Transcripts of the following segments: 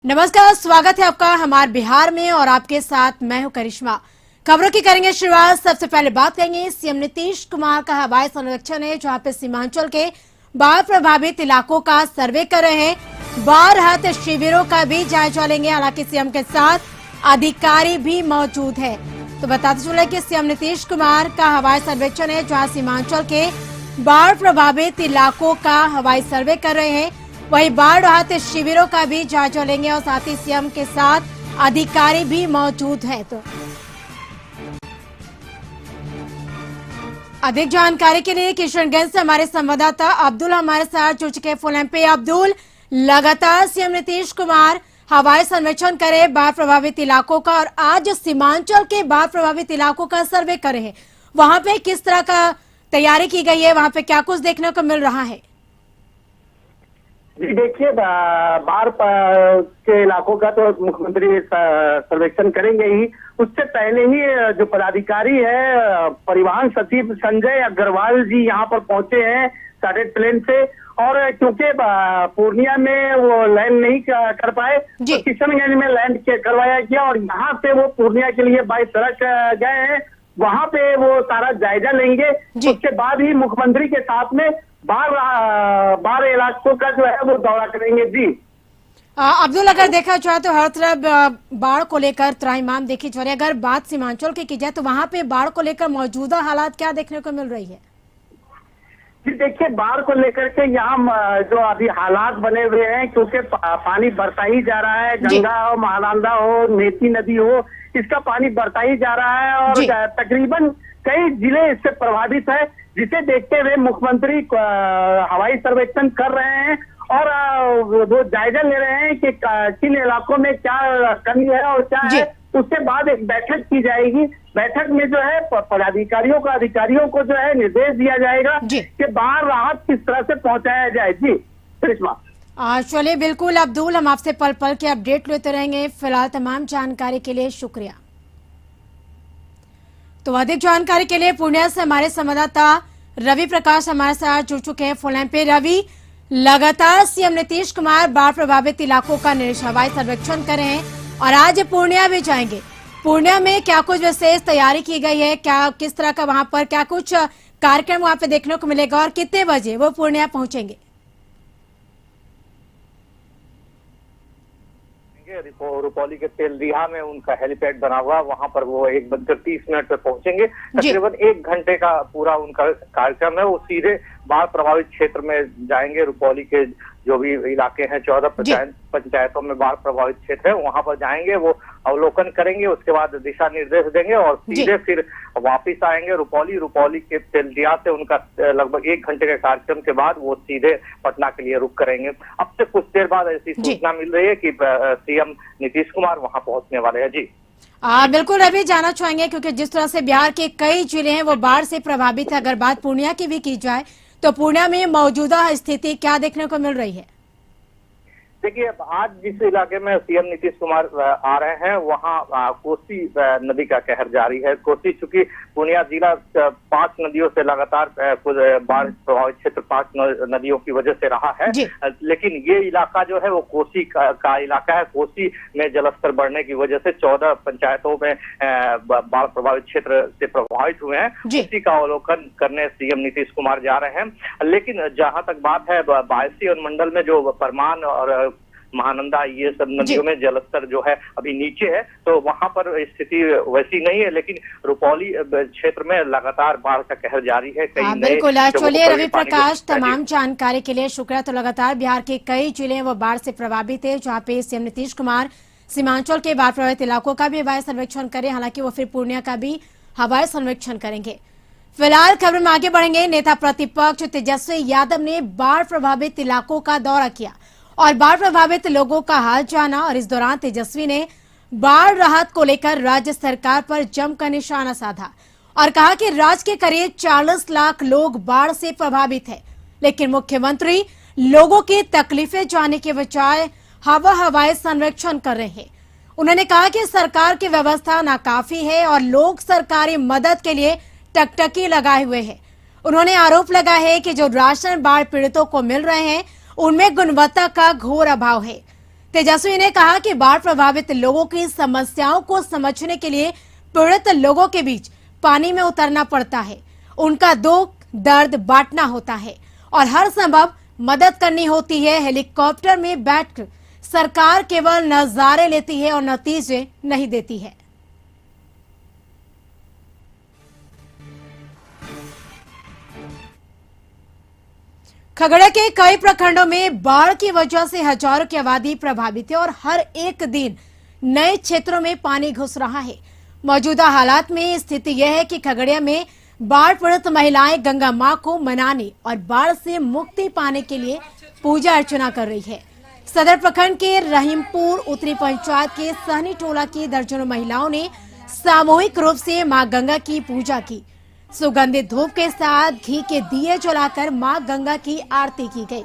नमस्कार, स्वागत है आपका हमारे बिहार में और आपके साथ मैं हूं करिश्मा। खबरों की करेंगे शुरुआत। सबसे पहले बात करेंगे सीएम नीतीश कुमार का हवाई सर्वेक्षण है, जहां पे सीमांचल के बाढ़ प्रभावित इलाकों का सर्वे कर रहे हैं। बाढ़ राहत शिविरों का भी जायजा लेंगे। हालांकि सीएम के साथ अधिकारी भी मौजूद है। तो बताते चले कि सीएम नीतीश कुमार का हवाई सर्वेक्षण है, जहाँ सीमांचल के बाढ़ प्रभावित इलाकों का हवाई सर्वे कर रहे हैं। वहीं बाढ़ राहत शिविरों का भी जायजा लेंगे और साथ ही सीएम के साथ अधिकारी भी मौजूद है। तो अधिक जानकारी के लिए किशनगंज से हमारे संवाददाता अब्दुल हमारे साथ जुड़ चुके हैं फोन लाइन पे। अब्दुल, लगातार सीएम नीतीश कुमार हवाई सर्वेक्षण करे बाढ़ प्रभावित इलाकों का, और आज सीमांचल के बाढ़ प्रभावित इलाकों का सर्वे कर रहे हैं। वहां पे किस तरह का तैयारी की गई है, वहां पे क्या कुछ देखने को मिल रहा है? जी देखिए, बाढ़ के इलाकों का तो मुख्यमंत्री सर्वेक्षण करेंगे ही। उससे पहले ही जो पदाधिकारी है, परिवहन सचिव संजय अग्रवाल जी यहाँ पर पहुंचे हैं स्टार्टेड प्लेन से। और क्योंकि पूर्णिया में वो लैंड नहीं कर पाए, तो किशनगंज में लैंड करवाया गया और यहाँ पे वो पूर्णिया के लिए बाई सड़क गए हैं। वहाँ पे वो सारा जायजा लेंगे। उसके बाद ही मुख्यमंत्री के साथ में बाढ़ इलाकों का जो है वो दौरा करेंगे। जी अब्दुल, अगर देखा जाए तो हर तरफ बाढ़ को लेकर त्राहिमाम देखी जा रही है। अगर बात सीमांचल की जाए तो वहां पे बाढ़ को लेकर मौजूदा हालात क्या देखने को मिल रही है? जी देखिए, बाढ़ को लेकर के यहाँ जो अभी हालात बने हुए हैं, क्योंकि पानी बढ़ता ही जा रहा है। गंगा हो, महानंदा हो, नेती नदी हो, इसका पानी बढ़ता ही जा रहा है और तकरीबन कई जिले इससे प्रभावित है, जिसे देखते हुए मुख्यमंत्री हवाई सर्वेक्षण कर रहे हैं और वो जायजा ले रहे हैं कि किन इलाकों में क्या कमी है और क्या है। उसके बाद एक बैठक की जाएगी। बैठक में जो है पदाधिकारियों को, अधिकारियों को जो है निर्देश दिया जाएगा कि बाढ़ राहत किस तरह से पहुंचाया जाए। जी करिश्मा। चलिए, बिल्कुल अब्दुल, हम आपसे पल पल के अपडेट लेते रहेंगे। फिलहाल तमाम जानकारी के लिए शुक्रिया। तो अधिक जानकारी के लिए पूर्णिया से हमारे संवाददाता रवि प्रकाश हमारे साथ जुड़ चुके हैं फोन लाइन पे। रवि, लगातार सीएम नीतीश कुमार बाढ़ प्रभावित इलाकों का हवाई सर्वेक्षण कर रहे हैं और आज पूर्णिया भी जाएंगे। पूर्णिया में क्या कुछ विशेष तैयारी की गई है? किस तरह का वहां पर क्या कुछ कार्यक्रम वहां पे देखने को मिलेगा और कितने बजे वो पूर्णिया पहुंचेंगे? रुपौली के तेलडीहा में उनका हेलीपैड बना हुआ, वहां पर वो 1:30 पे पहुंचेंगे। तकरीबन 1 घंटे का पूरा उनका कार्यक्रम है। वो सीधे बाढ़ प्रभावित क्षेत्र में जाएंगे। रुपौली के जो भी इलाके हैं, 14 पंचायतों में बाढ़ प्रभावित क्षेत्र है, वहां पर जाएंगे, वो अवलोकन करेंगे। उसके बाद दिशा निर्देश देंगे और सीधे फिर वापिस आएंगे रुपौली के तेलडीहा से। उनका लगभग 1 घंटे के कार्यक्रम के बाद वो सीधे पटना के लिए रुख करेंगे। अब से कुछ देर बाद ऐसी सूचना मिल रही है कि सीएम नीतीश कुमार वहां पहुंचने वाले हैं। जी बिल्कुल रवि, जानना चाहेंगे क्योंकि जिस तरह से बिहार के कई जिले हैं वो बाढ़ से प्रभावित है। अगर बात पूर्णिया की भी की जाए तो पूर्णिया में मौजूदा स्थिति क्या देखने को मिल रही है? देखिए, आज जिस इलाके में सीएम नीतीश कुमार आ रहे हैं, वहाँ कोसी नदी का कहर जारी है। कोसी, चूंकि पूर्णिया जिला 5 नदियों से लगातार बाढ़ प्रभावित क्षेत्र 5 नदियों की वजह से रहा है, लेकिन ये इलाका जो है वो कोसी का इलाका है। कोसी में जलस्तर बढ़ने की वजह से 14 पंचायतों में बाढ़ प्रभावित क्षेत्र से प्रभावित हुए हैं। उसी का अवलोकन करने सीएम नीतीश कुमार जा रहे हैं। लेकिन जहां तक बात है, बायसी अनुमंडल में जो परमान और महानंदा, ये सब नदियों में जलस्तर जो है अभी नीचे है, तो वहां पर स्थिति वैसी नहीं है। लेकिन रुपौली क्षेत्र में लगातार बाढ़ का कहर जारी है। बिल्कुल, चलिए रवि प्रकाश, तमाम जानकारी के लिए शुक्रिया। तो लगातार बिहार के कई जिले हैं वो बाढ़ से प्रभावित है, जहाँ पे सीएम नीतीश कुमार सीमांचल के बाढ़ प्रभावित इलाकों का भी हवाई सर्वेक्षण करें। हालांकि वो फिर पूर्णिया का भी हवाई सर्वेक्षण करेंगे। फिलहाल खबर में आगे बढ़ेंगे। नेता प्रतिपक्ष तेजस्वी यादव ने बाढ़ प्रभावित इलाकों का दौरा किया और बाढ़ प्रभावित लोगों का हाल जाना। और इस दौरान तेजस्वी ने बाढ़ राहत को लेकर राज्य सरकार पर जमकर निशाना साधा और कहा कि राज्य के करीब 40 लाख लोग बाढ़ से प्रभावित हैं, लेकिन मुख्यमंत्री लोगों की तकलीफें जानने के बजाय हवाई सर्वेक्षण कर रहे हैं। उन्होंने कहा कि सरकार की व्यवस्था नाकाफी है और लोग सरकारी मदद के लिए टकटकी लगाए हुए हैं। उन्होंने आरोप लगाया है कि जो राशन बाढ़ पीड़ितों को मिल रहे हैं उनमें गुणवत्ता का घोर अभाव है। तेजस्वी ने कहा कि बाढ़ प्रभावित लोगों की समस्याओं को समझने के लिए पीड़ित लोगों के बीच पानी में उतरना पड़ता है, उनका दुख दर्द बांटना होता है और हर संभव मदद करनी होती है। हेलीकॉप्टर में बैठकर सरकार केवल नजारे लेती है और नतीजे नहीं देती है। खगड़िया के कई प्रखंडों में बाढ़ की वजह से हजारों की आबादी प्रभावित है और हर एक दिन नए क्षेत्रों में पानी घुस रहा है। मौजूदा हालात में स्थिति यह है कि खगड़िया में बाढ़ पीड़ित महिलाएं गंगा मां को मनाने और बाढ़ से मुक्ति पाने के लिए पूजा अर्चना कर रही है। सदर प्रखंड के रहीमपुर उत्तरी पंचायत के सहनी टोला की दर्जनों महिलाओं ने सामूहिक रूप से मां गंगा की पूजा की। सुगंधित धूप के साथ घी के दिए जलाकर मां गंगा की आरती की गई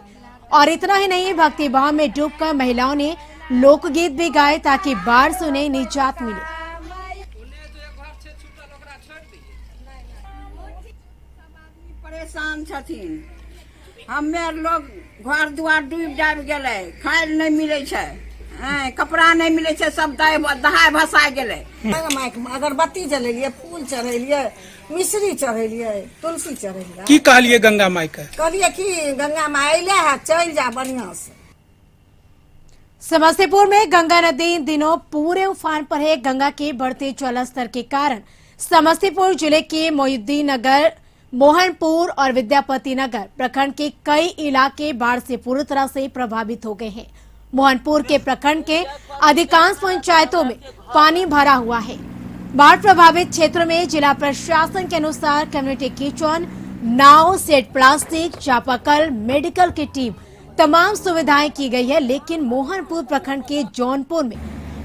और इतना ही नहीं, भक्ति भाव में डूबकर महिलाओं ने लोकगीत भी गाए ताकि बाढ़ से उन्हें निजात मिले। परेशान छथिन, हमे लोग घर दुआर डूब जाब गेलै, खाय नहीं मिले छै, कपड़ा नहीं मिले छै, सब दहाय भसा गेलै। अगरबत्ती जलेलिए, फूल चढ़ेलिए, मिश्री चढ़ेलिए, तुलसी चढ़ेलिए। की कहलिए गंगा माई के? कहलिए कि गंगा माई अइले है, चल जा बढ़िया से। समस्तीपुर में गंगा नदी इन दिनों पूरे उफान पर है। गंगा के बढ़ते जलस्तर के कारण समस्तीपुर जिले के मोहिउद्दीन नगर, मोहनपुर और विद्यापति नगर प्रखंड के कई इलाके बाढ़ से पूरी तरह से प्रभावित हो गए हैं। मोहनपुर के प्रखंड के अधिकांश पंचायतों में पानी भरा हुआ है। बाढ़ प्रभावित क्षेत्रों में जिला प्रशासन के अनुसार कम्युनिटी किचन, नाव, सेट प्लास्टिक, चापाकल, मेडिकल की टीम, तमाम सुविधाएं की गई है। लेकिन मोहनपुर प्रखंड के जौनपुर में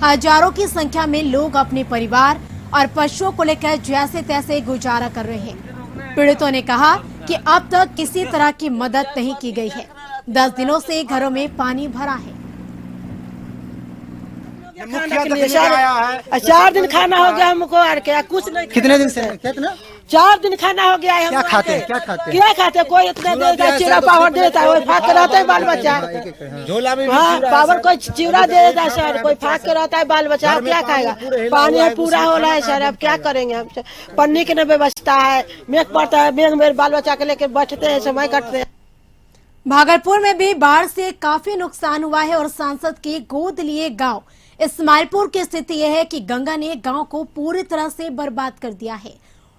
हजारों की संख्या में लोग अपने परिवार और पशुओं को लेकर जैसे तैसे गुजारा कर रहे हैं। पीड़ितों ने कहा कि अब तक किसी तरह की मदद नहीं की गई है। 10 दिनों से घरों में पानी भरा है। 4 दिन खाना हो गया हमको और क्या कुछ नहीं। कितने दिन से? कितना? 4 दिन खाना हो गया है। क्या खाते? क्या खाते? कोई इतना देता है, चिवड़ा पावर देता है, कोई फाक के रहता है बाल बच्चा। झोला में पावर कोई चिवड़ा दे देता है सर, कोई फाक के रहता है बाल बच्चा। क्या खाएगा? पानी पूरा हो रहा है सर, अब क्या करेंगे हम? पन्नी की व्यवस्था है, मेघ पड़ता है, मेघ में बाल बच्चा के लेके बैठते हैं, समय कटते हैं। भागलपुर में भी बाढ़ से काफी नुकसान हुआ है और सांसद के गोद लिए गांव इस्माइलपुर की स्थिति यह है कि गंगा ने गांव को पूरी तरह से बर्बाद कर दिया है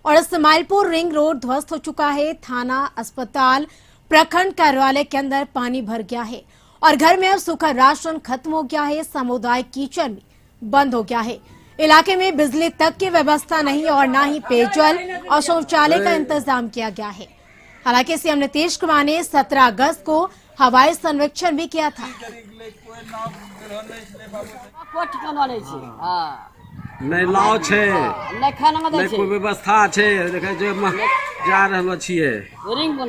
और इस्माइलपुर रिंग रोड ध्वस्त हो चुका है। थाना, अस्पताल, प्रखंड कार्यालय के अंदर पानी भर गया है और घर में अब सूखा राशन खत्म हो गया है। सामुदायिक किचन भी बंद हो गया है। इलाके में बिजली तक की व्यवस्था नहीं और न ही पेयजल और शौचालय का इंतजाम किया गया है। हालांकि सीएम नीतीश कुमार ने 17 अगस्त को हवाई सर्वेक्षण भी किया था। नहीं लाव छे, नहीं कोई व्यवस्था छे, देखे जो जा रहलो छिए रिंग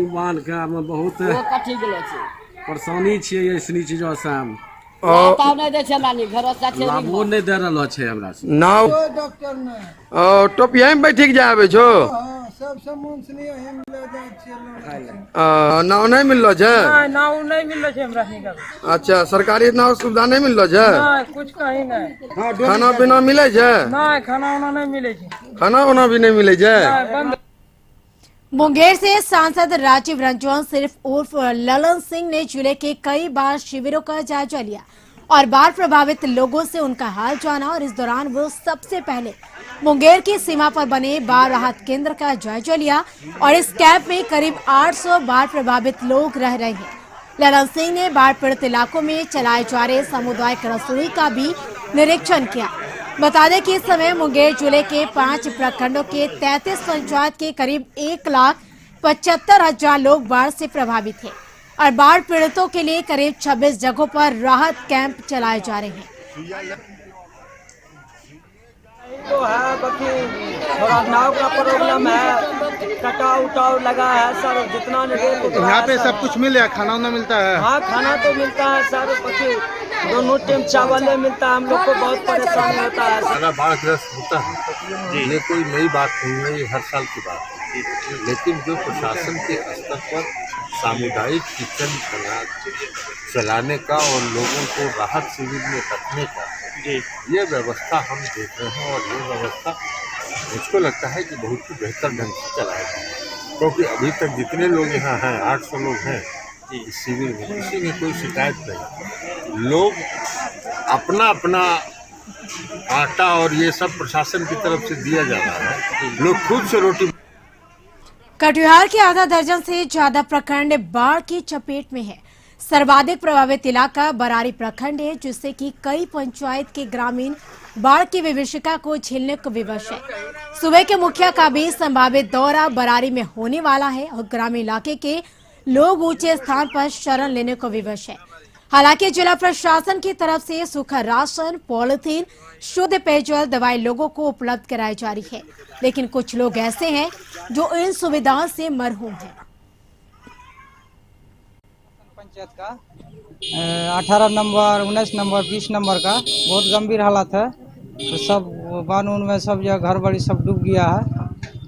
बांध के हम बहुत परेशानी छिए। ऐसनी चीजों से हम लाभो नहीं दे रहलो छे हमरा से। नाव टोपिया में बैठ जाबे छो, सब सामान से नहीं हम ले जाय छियै। नाव नहीं मिललो छे? नाव नहीं मिललो छे हमरा निकल। अच्छा, सरकारी नाव सुविधा नहीं मिललो छे? नहीं, कुछ कहीं नहीं। खाना पीना मिले छे? नहीं, खाना वाना नहीं मिले छे। खाना वाना भी नहीं मिले छे? मुंगेर से सांसद राजीव रंजन सिर्फ उर्फ ललन सिंह ने जिले के कई बार शिविरों का जायजा लिया और बाढ़ प्रभावित लोगों से उनका हाल जाना और इस दौरान वो सबसे पहले मुंगेर की सीमा पर बने बाढ़ राहत केंद्र का जायजा लिया और इस कैंप में करीब 800 बाढ़ प्रभावित लोग रह रहे हैं। ललन सिंह ने बाढ़ पीड़ित इलाकों में चलाए जा रहे सामुदायिक रसोई का भी निरीक्षण किया। बता दें कि इस समय मुंगेर जिले के 5 प्रखंडों के 33 पंचायत के करीब 1,75,000 लोग बाढ़ से प्रभावित हैं और बाढ़ पीड़ितों के लिए करीब 26 जगहों पर राहत कैंप चलाए जा रहे हैं। तो है बाकी थोड़ा नाव का प्रॉब्लम है, कटाव उटाव लगा है सर, जितना यहाँ पे सब कुछ मिल रहा है, खाना वाना मिलता है? हाँ, खाना तो मिलता है सर, बाकी दोनों टाइम चावल मिलता है। हम लोग को बहुत परेशानी होता है। अगर बाढ़ग्रस्त होता है ये कोई नई बात नहीं है, ये हर साल की बात है। लेकिन जो प्रशासन के स्तर पर सामुदायिक किचन चलाने का और लोगों को राहत शिविर में रखने का ये व्यवस्था हम देख रहे हैं। और ये व्यवस्था मुझको लगता है कि बहुत ही बेहतर ढंग से चलाएगा, क्योंकि अभी तक जितने लोग यहाँ हैं 800 लोग हैं इस शिविर में, किसी में कोई शिकायत नहीं। लोग अपना अपना आटा और ये सब प्रशासन की तरफ से दिया जा रहा है, लोग खुद से रोटी। कटिहार के आधा दर्जन से ज्यादा प्रखंड बाढ़ की चपेट में है। सर्वाधिक प्रभावित इलाका बरारी प्रखंड है, जिससे कि कई पंचायत के ग्रामीण बाढ़ की विभीषिका को झेलने को विवश है। सूबे के मुखिया का भी संभावित दौरा बरारी में होने वाला है और ग्रामीण इलाके के लोग ऊंचे स्थान पर शरण लेने को विवश है। हालांकि जिला प्रशासन की तरफ से सूखा राशन, पॉलिथीन, शुद्ध पेयजल, दवाई लोगों को उपलब्ध कराई जा रही है, लेकिन कुछ लोग ऐसे हैं जो इन सुविधाओं से मरहूम हैं। पंचायत का 18 नंबर, 19 नंबर, 20 नंबर का बहुत गंभीर हालत है। तो सब बांध में सब जगह घर बड़ी सब डूब गया है,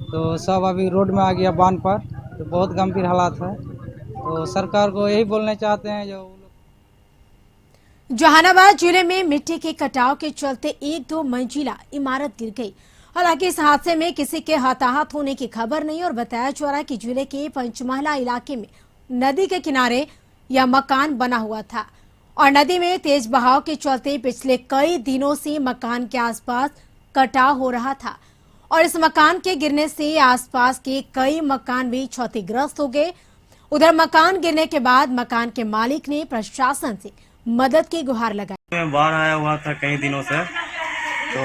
तो सब अभी रोड में आ गया बांध पर, तो बहुत गंभीर हालात है। तो सरकार को यही बोलना चाहते हैं जो जहानाबाद जिले में मिट्टी के कटाव के चलते 1-2 मंजिला इमारत गिर गई। हालांकि इस हादसे में किसी के हताहत होने की खबर नहीं और बताया जा रहा है कि जिले के पंचमहला इलाके में नदी के किनारे यह मकान बना हुआ था और नदी में तेज बहाव के चलते पिछले कई दिनों से मकान के आसपास कटाव हो रहा था और इस मकान के गिरने से आसपास के कई मकान भी क्षतिग्रस्त हो गए। उधर मकान गिरने के बाद मकान के मालिक ने प्रशासन से मदद की गुहार लगाई। बाढ़ आया हुआ था कई दिनों से, तो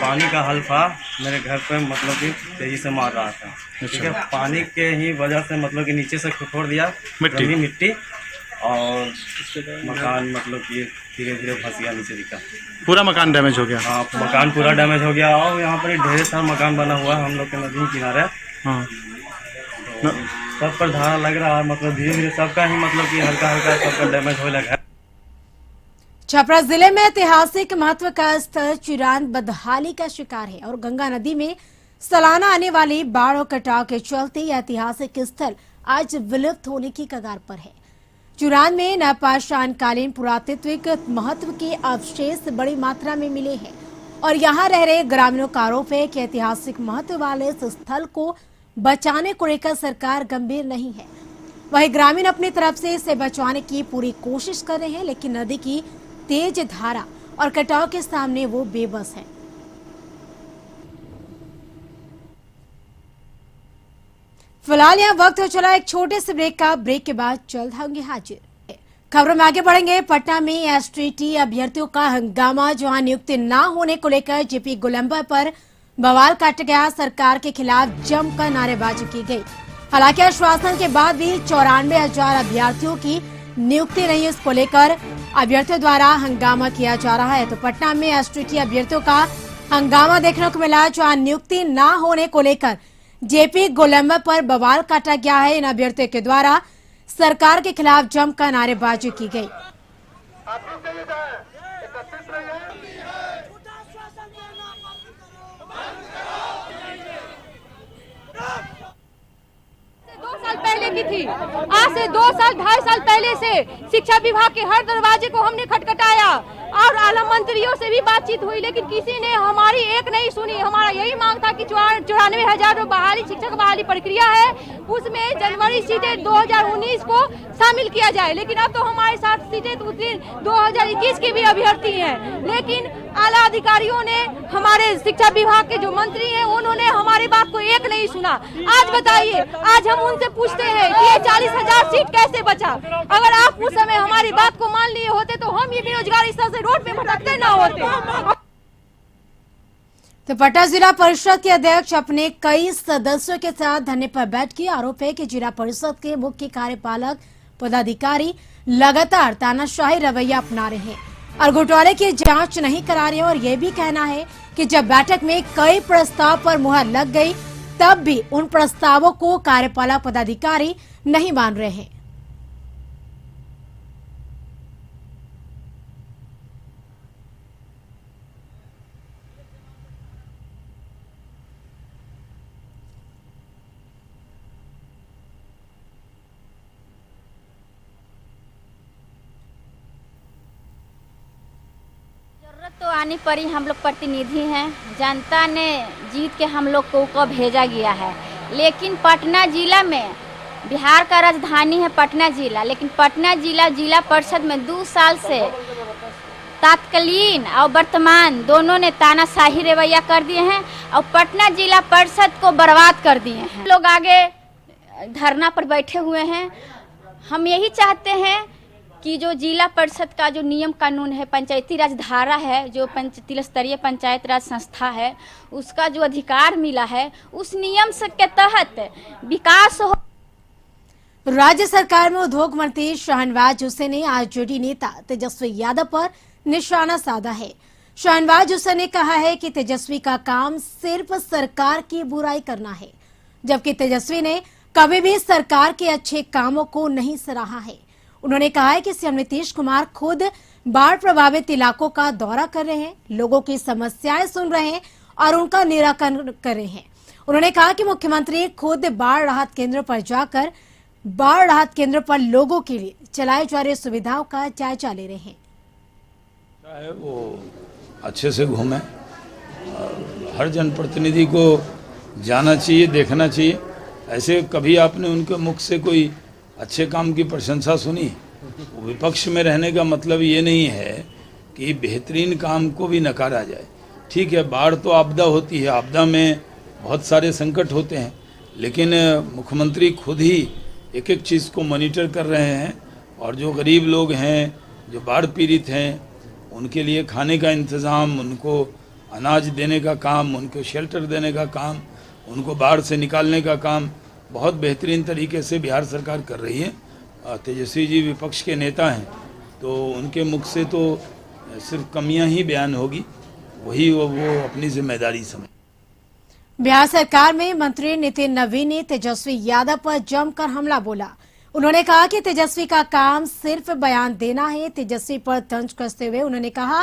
पानी का हल्फा मेरे घर पे मतलब कि तेजी से मार रहा था। ठीक है, पानी के ही वजह से मतलब कि नीचे से खोद दिया मिट्टी और मकान मतलब कि धीरे धीरे फंस गया, नीचे दिखा पूरा मकान डैमेज हो गया। हाँ, मकान पूरा डैमेज हो गया और यहाँ पर ढेर सारा मकान बना हुआ है हम लोग के नदी किनारे। हाँ। तो सब पर धारा लग रहा है, मतलब धीरे धीरे सबका ही मतलब कि हल्का हल्का सबका डैमेज होने लगा। छपरा जिले में ऐतिहासिक महत्व का स्थल चिरांद बदहाली का शिकार है और गंगा नदी में सालाना आने वाली बाढ़ और कटाव के चलते यह ऐतिहासिक स्थल आज विलुप्त होने की कगार पर है। चिरांद में नवपाषाणकालीन पुरातात्विक महत्व के अवशेष बड़ी मात्रा में मिले हैं और यहाँ रह रहे ग्रामीणों का आरोप है कि ऐतिहासिक महत्व वाले इस स्थल को बचाने को लेकर सरकार गंभीर नहीं है। वहीं ग्रामीण अपनी तरफ से इसे बचाने की पूरी कोशिश कर रहे हैं, लेकिन नदी की तेज धारा और कटाव के सामने वो बेबस है। फिलहाल यहाँ वक्त हो चला एक छोटे से ब्रेक का। ब्रेक के बाद जल्द होंगे हाजिर। खबरों में आगे बढ़ेंगे। पटना में एसटीटी अभ्यर्थियों का हंगामा, जहां नियुक्ति न होने को लेकर जेपी गोलंबर पर बवाल काटा गया। सरकार के खिलाफ जमकर नारेबाजी की गई। हालांकि आश्वासन के बाद भी 94,000 अभ्यर्थियों की नियुक्ति नहीं, इसको लेकर अभ्यर्थियों द्वारा हंगामा किया जा रहा है। तो पटना में एसटीटी अभ्यर्थियों का हंगामा देखने को मिला, जहां नियुक्ति न होने को लेकर जेपी गोलंबर पर बवाल काटा गया है। इन अभ्यर्थियों के द्वारा सरकार के खिलाफ जमकर नारेबाजी की गई। 2 साल पहले की थी। आज से 2 साल 2.5 साल पहले से शिक्षा विभाग के हर दरवाजे को हमने खटखटाया और आला मंत्रियों से भी बातचीत हुई, लेकिन किसी ने हमारी एक नहीं सुनी। हमारा यही मांग था कि 94,000 बहाली शिक्षक बहाली प्रक्रिया है, उसमें जनवरी सीटें 2019 को शामिल किया जाए। लेकिन अब तो हमारे साथ सीटें 2021 की भी अभ्यर्थी हैं, लेकिन आला अधिकारियों ने, हमारे शिक्षा विभाग के जो मंत्री हैं, उन्होंने हमारी बात को एक नहीं सुना। आज बताइए, आज हम उनसे पूछते हैं कि ये 40,000 सीट कैसे बचा? अगर आप उस समय हमारी बात को मान लिए होते तो हम ये बेरोजगार इस तरह से रोड पे भटकते ना होते। तो पटना जिला परिषद के अध्यक्ष अपने कई सदस्यों के साथ धरने पर बैठ के आरोप है कि जिला परिषद के मुख्य कार्यपालक पदाधिकारी लगातार तानाशाही रवैया अपना रहे हैं और घोटाले की जांच नहीं करा रहे हैं। और ये भी कहना है कि जब बैठक में कई प्रस्ताव पर मुहर लग गई, तब भी उन प्रस्तावों को कार्यपालक पदाधिकारी नहीं मान रहे हैं। पानीपरी हम लोग प्रतिनिधि हैं। जनता ने जीत के हम लोग को भेजा गया है, लेकिन पटना जिला में, बिहार का राजधानी है पटना जिला, लेकिन पटना जिला परिषद में 2 साल से तत्कालीन और वर्तमान दोनों ने तानाशाही रवैया कर दिए हैं और पटना जिला परिषद को बर्बाद कर दिए हैं। लोग आगे धरना पर बैठे हुए हैं। हम यही चाहते हैं कि जो जिला परिषद का जो नियम कानून है, पंचायती राज धारा है, जो जिला स्तरीय पंचायत राज संस्था है, उसका जो अधिकार मिला है, उस नियम के तहत विकास हो। राज्य सरकार में उद्योग मंत्री शाहनवाज हुसैन ने आरजेडी नेता तेजस्वी यादव पर निशाना साधा है। शाहनवाज हुसैन ने कहा है कि तेजस्वी का काम सिर्फ सरकार की बुराई करना है, जबकि तेजस्वी ने कभी भी सरकार के अच्छे कामों को नहीं सराहा है। उन्होंने कहा है कि सीएम नीतीश कुमार खुद बाढ़ प्रभावित इलाकों का दौरा कर रहे हैं, लोगों की समस्याएं सुन रहे हैं और उनका निराकरण कर रहे हैं। उन्होंने कहा कि मुख्यमंत्री खुद बाढ़ राहत केंद्र पर जाकर बाढ़ राहत केंद्र पर लोगों के लिए चलाए जा रही सुविधाओं का जायजा ले रहे हैं। चाहे वो अच्छे से घूमे, हर जनप्रतिनिधि को जाना चाहिए, देखना चाहिए। ऐसे कभी आपने उनके मुख से कोई अच्छे काम की प्रशंसा सुनी? विपक्ष में रहने का मतलब ये नहीं है कि बेहतरीन काम को भी नकारा जाए। ठीक है, बाढ़ तो आपदा होती है, आपदा में बहुत सारे संकट होते हैं, लेकिन मुख्यमंत्री खुद ही एक एक चीज़ को मॉनिटर कर रहे हैं और जो गरीब लोग हैं, जो बाढ़ पीड़ित हैं, उनके लिए खाने का इंतज़ाम, उनको अनाज देने का काम, उनको शेल्टर देने का काम, उनको बाढ़ से निकालने का काम बहुत बेहतरीन तरीके से बिहार सरकार कर रही है। तेजस्वी जी विपक्ष के नेता हैं, तो उनके मुख से तो सिर्फ कमियां ही बयान होगी, वही वो अपनी जिम्मेदारी समझ। बिहार सरकार में मंत्री नितिन नवीन ने तेजस्वी यादव पर जमकर हमला बोला। उन्होंने कहा कि तेजस्वी का काम सिर्फ बयान देना है। तेजस्वी पर तंज कसते हुए उन्होंने कहा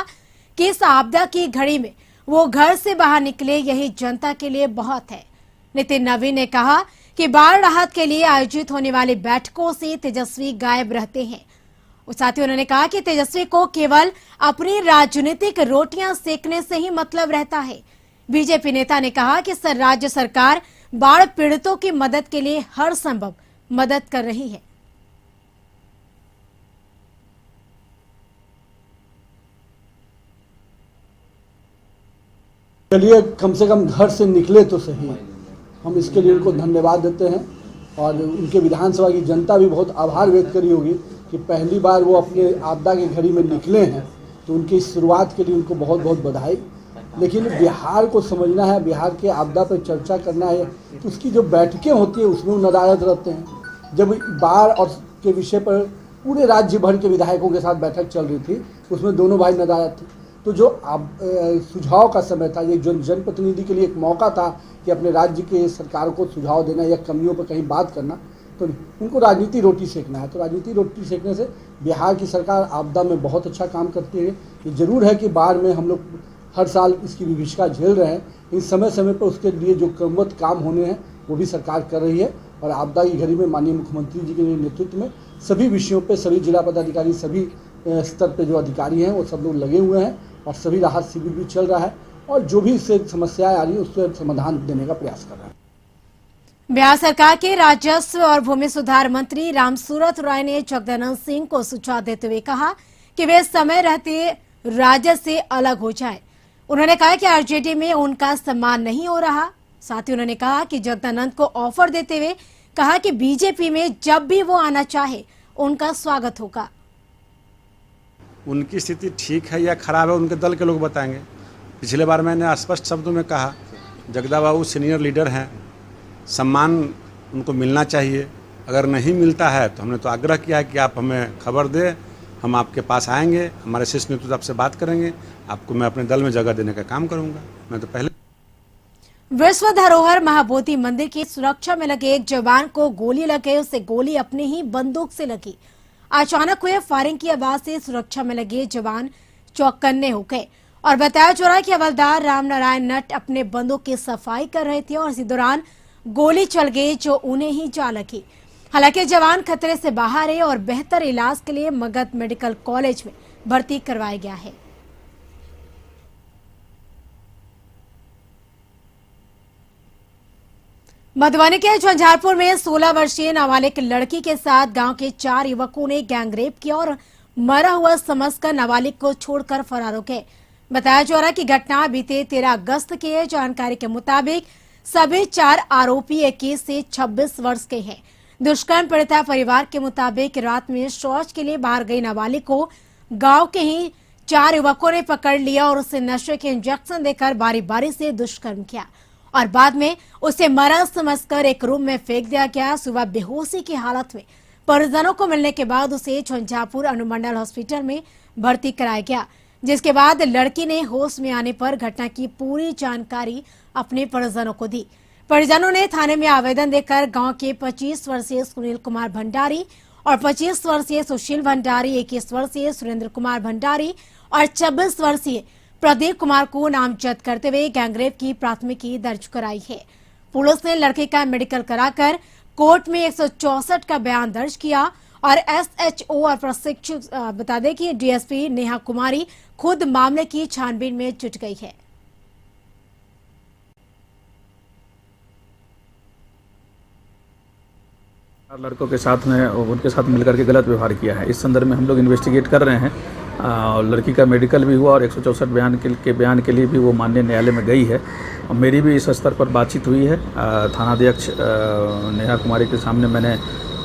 कि इस आपदा की घड़ी में वो घर से बाहर निकले, यही जनता के लिए बहुत है। नितिन नवीन ने कहा कि बाढ़ राहत के लिए आयोजित होने वाली बैठकों से तेजस्वी गायब रहते हैं। साथ ही उन्होंने कहा कि तेजस्वी को केवल अपनी राजनीतिक रोटियां सेकने से ही मतलब रहता है। बीजेपी नेता ने कहा कि राज्य सरकार बाढ़ पीड़ितों की मदद के लिए हर संभव मदद कर रही है। चलिए, कम से कम घर से निकले तो सही। हम इसके लिए उनको धन्यवाद देते हैं और उनके विधानसभा की जनता भी बहुत आभार व्यक्त करी होगी कि पहली बार वो अपने आपदा की घड़ी में निकले हैं, तो उनकी इस शुरुआत के लिए उनको बहुत बहुत बधाई। लेकिन बिहार को समझना है, बिहार के आपदा पर चर्चा करना है, तो उसकी जो बैठकें होती है उसमें वो नदारद रहते हैं। जब बाढ़ और के विषय पर पूरे राज्य भर के विधायकों के साथ बैठक चल रही थी, उसमें दोनों भाई नदारद थे। तो जो सुझाव का समय था, ये जनप्रतिनिधि के लिए एक मौका था कि अपने राज्य के सरकार को सुझाव देना या कमियों पर कहीं बात करना, तो उनको राजनीति रोटी सेकना है। तो राजनीति रोटी सेकने से बिहार की सरकार आपदा में बहुत अच्छा काम करती है। ये जरूर है कि बाढ़ में हम लोग हर साल इसकी विभीषिका झेल रहे हैं, इन समय समय पर उसके लिए जो क्रमबद्ध काम होने हैं वो भी सरकार कर रही है। और आपदा की घड़ी में माननीय मुख्यमंत्री जी के नेतृत्व में सभी विषयों पर सभी जिला पदाधिकारी, सभी स्तर पर जो अधिकारी हैं वो सब लोग लगे हुए हैं और सभी राहत शिविर भी चल रहा है और जो भी इससे समस्याएं आ रही है उससे समाधान देने का प्रयास कर रहा है। बिहार सरकार के राजस्व और भूमि सुधार मंत्री रामसूरत राय ने जगदानंद सिंह को सुझाव देते हुए कहा कि वे समय रहते राजस्व से अलग हो जाए। उन्होंने कहा कि आरजेडी में उनका सम्मान नहीं हो रहा। साथ ही उन्होंने कहा कि जगदानंद को ऑफर देते हुए कहा कि बीजेपी में जब भी वो आना चाहे उनका स्वागत होगा। उनकी स्थिति ठीक है या खराब है उनके दल के लोग बताएंगे। पिछले बार मैंने स्पष्ट शब्दों में कहा, जगदा बाबू सीनियर लीडर हैं, सम्मान उनको मिलना चाहिए। अगर नहीं मिलता है तो हमने तो आग्रह किया है कि आप हमें खबर दें, हम आपके पास आएंगे, हमारे शीर्ष नेतृत्व आपसे बात करेंगे, आपको मैं अपने दल में जगह देने का काम करूंगा। मैं तो पहले विश्व धरोहर महाबोधि मंदिर की सुरक्षा में लगे एक जवान को गोली लग गई। उसे गोली अपनी ही बंदूक से लगी। अचानक हुए फायरिंग की आवाज से सुरक्षा में लगे जवान चौकन्ने हो गए और बताया जा रहा है कि हवलदार रामनारायण नट अपने बंदूक की सफाई कर रहे थे और इसी दौरान गोली चल गई जो उन्हें ही जा लगी। हालांकि जवान खतरे से बाहर है और बेहतर इलाज के लिए मगध मेडिकल कॉलेज में भर्ती करवाया गया है। मधुबनी के झंझारपुर में 16 वर्षीय नाबालिग लड़की के साथ गांव के 4 युवकों ने गैंगरेप किया और मरा हुआ समझकर नाबालिग को छोड़कर फरार हो गए। बताया जा रहा है कि घटना बीते 13 अगस्त की है। जानकारी के मुताबिक सभी 4 आरोपी 21 से 26 वर्ष के हैं। दुष्कर्म पीड़िता परिवार के मुताबिक रात में शौच के लिए बाहर गई नाबालिग को गांव के ही 4 युवकों ने पकड़ लिया और उसे नशे के इंजेक्शन देकर बारी बारी से दुष्कर्म किया और बाद में उसे मरा समझकर एक रूम में फेंक दिया गया। सुबह बेहोशी की हालत में परिजनों को मिलने के बाद उसे झंझारपुर अनुमंडल हॉस्पिटल में भर्ती कराया गया, जिसके बाद लड़की ने होश में आने पर घटना की पूरी जानकारी अपने परिजनों को दी। परिजनों ने थाने में आवेदन देकर गांव के 25 वर्षीय सुनील कुमार भंडारी और 25 वर्षीय सुशील भंडारी, 21 वर्षीय सुरेंद्र कुमार भंडारी और 26 वर्षीय प्रदीप कुमार को नामजद करते हुए गैंगरेप की प्राथमिकी दर्ज कराई है। पुलिस ने लड़के का मेडिकल कराकर कोर्ट में 164 का बयान दर्ज किया और एसएचओ और प्रशिक्षक बता दें कि डीएसपी नेहा कुमारी खुद मामले की छानबीन में जुट गई है। लड़कों के साथ में उनके साथ मिलकर के गलत व्यवहार किया है। इस संदर्भ में हम लोग इन्वेस्टिगेट कर रहे हैं। लड़की का मेडिकल भी हुआ और 164 बयान के लिए भी वो माननीय न्यायालय में गई है और मेरी भी इस स्तर पर बातचीत हुई है। थानाध्यक्ष नेहा कुमारी के सामने मैंने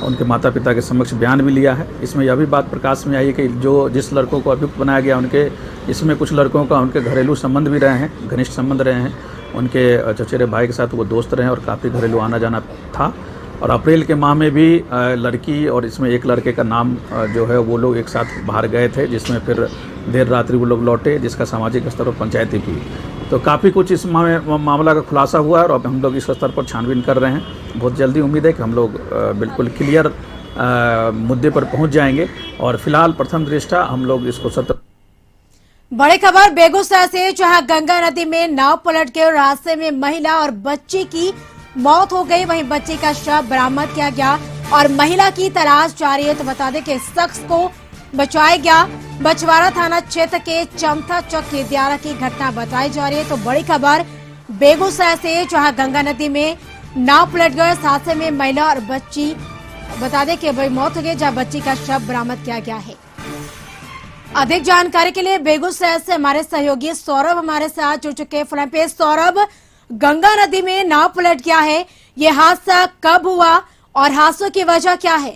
उनके माता पिता के समक्ष बयान भी लिया है। इसमें यह भी बात प्रकाश में आई है कि जिस लड़कों को अभियुक्त बनाया गया उनके इसमें कुछ लड़कों का उनके घरेलू संबंध भी रहे हैं, घनिष्ठ संबंध रहे हैं। उनके चचेरे भाई के साथ वो दोस्त रहे और काफ़ी घरेलू आना जाना था और अप्रैल के माह में भी लड़की और इसमें एक लड़के का नाम जो है वो लोग एक साथ बाहर गए थे, जिसमें फिर देर रात्रि वो लोग लौटे, जिसका सामाजिक स्तर पर पंचायती हुई। तो काफ़ी कुछ इस मामला का खुलासा हुआ है और अब हम लोग इस स्तर पर छानबीन कर रहे हैं। बहुत जल्दी उम्मीद है कि हम लोग बिल्कुल क्लियर मुद्दे पर पहुंच जाएंगे और फिलहाल प्रथम दृष्टया हम लोग इसको बड़ी खबर बेगूसराय से, जहां गंगा नदी में नाव पलट गई और रास्ते में महिला और बच्ची की मौत हो गई। वहीं बच्चे का शव बरामद किया गया और महिला की तलाश जारी है। तो बता दें कि इस शख्स को बचाया गया। बछवाड़ा थाना क्षेत्र के चमथा चौक के दियारा की घटना बताई जा रही है। तो बड़ी खबर बेगूसराय से, जहां गंगा नदी में नाव पलट गए, हादसे में महिला और बच्ची बता दें कि वही मौत हो गई, जहां बच्ची का शव बरामद किया गया है। अधिक जानकारी के लिए बेगूसराय से हमारे सहयोगी सौरभ हमारे साथ जुड़ चुके हैं फोन पे। सौरभ, गंगा नदी में नाव पलट गया है, ये हादसा कब हुआ और हादसों की वजह क्या है?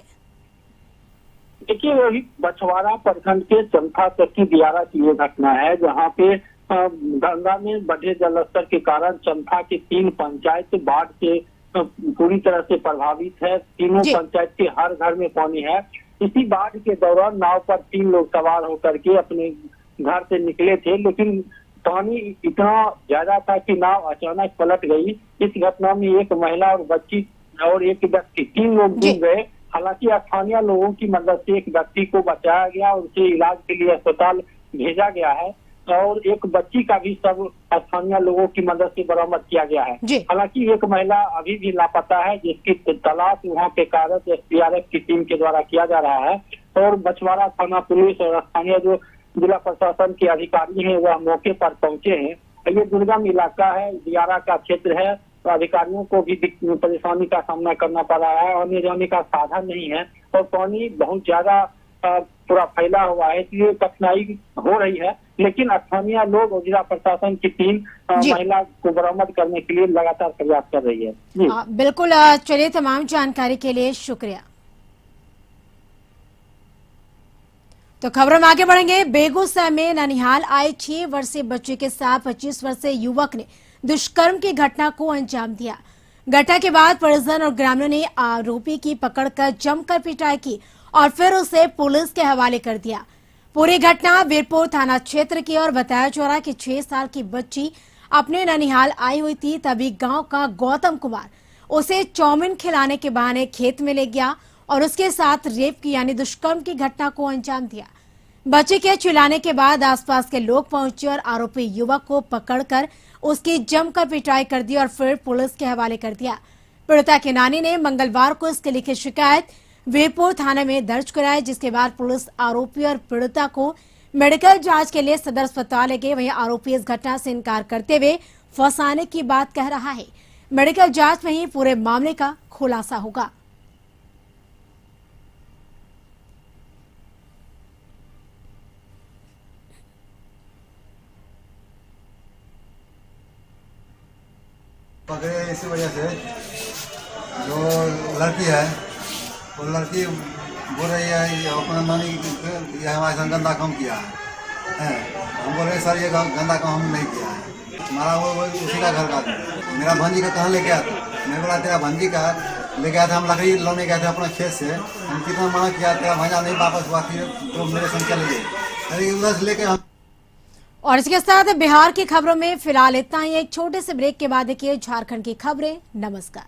देखिए, वही बछवाड़ा प्रखंड के चमथा चौक की दियारा की ये घटना है, जहाँ पे गंगा में बढ़े जलस्तर के कारण चमथा की 3 पंचायत बाढ़ से पूरी तरह से प्रभावित है। तीनों पंचायत के हर घर में पानी है। इसी बाढ़ के दौरान नाव पर 3 लोग सवार होकर के अपने घर से निकले थे, लेकिन पानी इतना ज्यादा था कि नाव अचानक पलट गई। इस घटना में एक महिला और बच्ची और एक व्यक्ति 3 लोग डूब गए। हालांकि स्थानीय लोगों की मदद से एक व्यक्ति को बचाया गया और उसे इलाज के लिए अस्पताल भेजा गया है और एक बच्ची का भी सब स्थानीय लोगों की मदद से बरामद किया गया है। हालांकि एक महिला अभी भी लापता है, जिसकी तलाश वहाँ के कार्यरत एसडीआरएफ की टीम के द्वारा किया जा रहा है और बछवाड़ा थाना पुलिस और स्थानीय जो जिला प्रशासन के अधिकारी हैं वह मौके पर पहुंचे हैं। ये दुर्गम इलाका है, दियारा का क्षेत्र है, तो अधिकारियों को भी परेशानी का सामना करना पड़ रहा है। आने जाने का साधन नहीं है और पानी बहुत ज्यादा पूरा फैला हुआ है, इसलिए कठिनाई हो रही है। लेकिन स्थानीय लोग और जिला प्रशासन की टीम महिला को बरामद करने के लिए लगातार प्रयास कर रही है। बिल्कुल, चलिए, तमाम जानकारी के लिए शुक्रिया। तो खबरों में आगे बढ़ेंगे। बेगूसराय में ननिहाल आए 6 वर्षीय बच्चे के साथ 25 वर्षीय युवक ने दुष्कर्म की घटना को अंजाम दिया। घटना के बाद परिजन और ग्रामीणों ने आरोपी की पकड़कर जमकर पिटाई की और फिर उसे पुलिस के हवाले कर दिया। पूरी घटना वीरपुर थाना क्षेत्र की और बताया जा रहा है कि 6 साल की बच्ची अपने ननिहाल आई हुई थी, तभी गांव का गौतम कुमार उसे चाउमीन खिलाने के बहाने खेत में ले गया और उसके साथ रेप की यानी दुष्कर्म की घटना को अंजाम दिया। बच्चे के चिल्लाने के बाद आसपास के लोग पहुंचे और आरोपी युवक को पकड़कर उसकी जमकर पिटाई कर दी और फिर पुलिस के हवाले कर दिया। पीड़िता की नानी ने मंगलवार को इसके लिखित शिकायत वीरपुर थाने में दर्ज कराई, जिसके बाद पुलिस आरोपी और पीड़िता को मेडिकल जांच के लिए सदर अस्पताल ले गए। वहीं आरोपी इस घटना से इनकार करते हुए फंसाने की बात कह रहा है। मेडिकल जांच में ही पूरे मामले का खुलासा होगा। पकड़े इसी वजह से जो लड़की है वो लड़की बोल रही है ये अपना नानी ये हमारे संग गंदा काम किया है। हम बोल रहे हैं सर ये गंदा काम हमने नहीं किया है, हमारा वो उसी का घर का मेरा भांजी का कहाँ लेके आया था। मैं बोला तेरा भांजी का लेके आया था, हम लकड़ी लाने गए थे अपना खेत से, हम कितना मना किया तेरा भांजा नहीं वापस हुआ, फिर तो मेरे संग चले गए उधर से लेके हम। और इसके साथ बिहार की खबरों में फिलहाल इतना ही। एक छोटे से ब्रेक के बाद देखिए झारखंड की खबरें। नमस्कार।